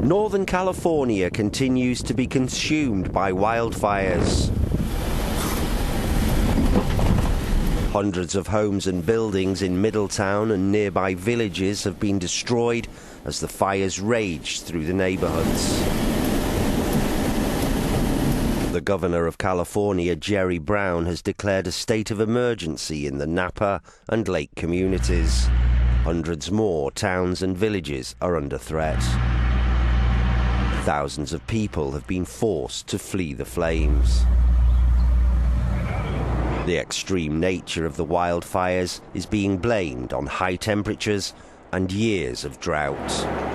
Northern California continues to be consumed by wildfires. Hundreds of homes and buildings in Middletown and nearby villages have been destroyed as the fires rage through the neighbourhoods. The governor of California, Jerry Brown, has declared a state of emergency in the Napa and Lake communities. Hundreds more towns and villages are under threat. Thousands of people have been forced to flee the flames. The extreme nature of the wildfires is being blamed on high temperatures and years of drought.